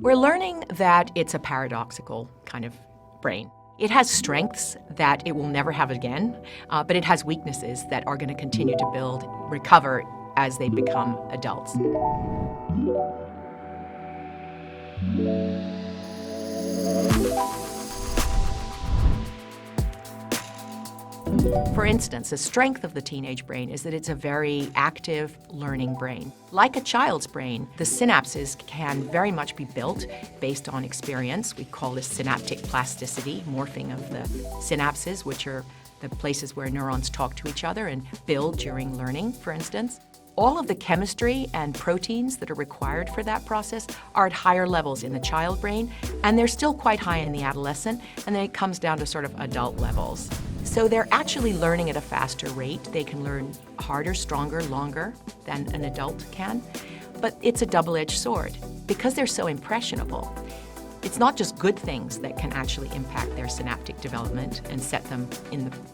We're learning that it's a paradoxical kind of brain. It has strengths that it will never have again, but it has weaknesses that are going to continue to recover as they become adults. For instance, the strength of the teenage brain is that it's a very active, learning brain. Like a child's brain, the synapses can very much be built based on experience. We call this synaptic plasticity, morphing of the synapses, which are the places where neurons talk to each other and build during learning, for instance. All of the chemistry and proteins that are required for that process are at higher levels in the child brain, and they're still quite high in the adolescent, and then it comes down to sort of adult levels. So they're actually learning at a faster rate. They can learn harder, stronger, longer than an adult can. But it's a double-edged sword. Because they're so impressionable, it's not just good things that can actually impact their synaptic development and set them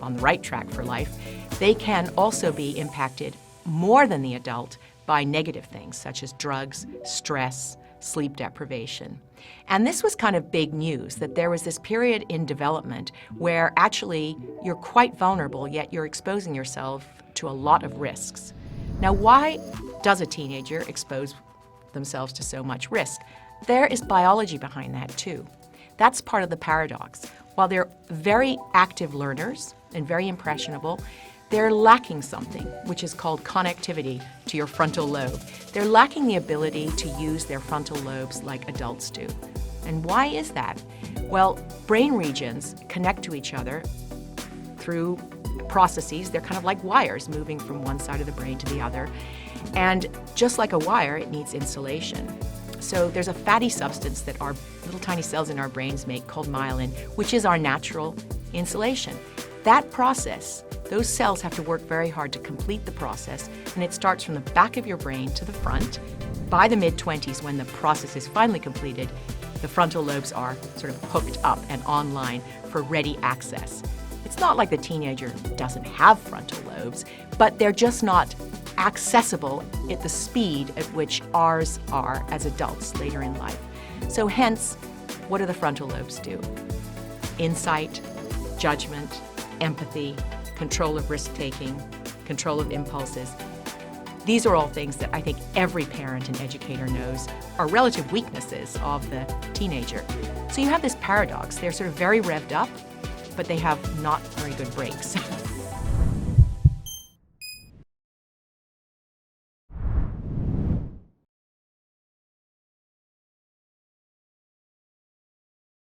on the right track for life. They can also be impacted more than the adult by negative things such as drugs, stress, sleep deprivation. And this was kind of big news, that there was this period in development where actually you're quite vulnerable, yet you're exposing yourself to a lot of risks. Now, why does a teenager expose themselves to so much risk? There is biology behind that too. That's part of the paradox. While they're very active learners and very impressionable, they're lacking something, which is called connectivity to your frontal lobe. They're lacking the ability to use their frontal lobes like adults do. And why is that? Well, brain regions connect to each other through processes. They're kind of like wires moving from one side of the brain to the other. And just like a wire, it needs insulation. So there's a fatty substance that our little tiny cells in our brains make called myelin, which is our natural insulation. That process, those cells have to work very hard to complete the process, and it starts from the back of your brain to the front. By the mid-20s, when the process is finally completed, the frontal lobes are sort of hooked up and online for ready access. It's not like the teenager doesn't have frontal lobes, but they're just not accessible at the speed at which ours are as adults later in life. So hence, what do the frontal lobes do? Insight, judgment, empathy, control of risk-taking, control of impulses. These are all things that I think every parent and educator knows are relative weaknesses of the teenager. So you have this paradox. They're sort of very revved up, but they have not very good brakes.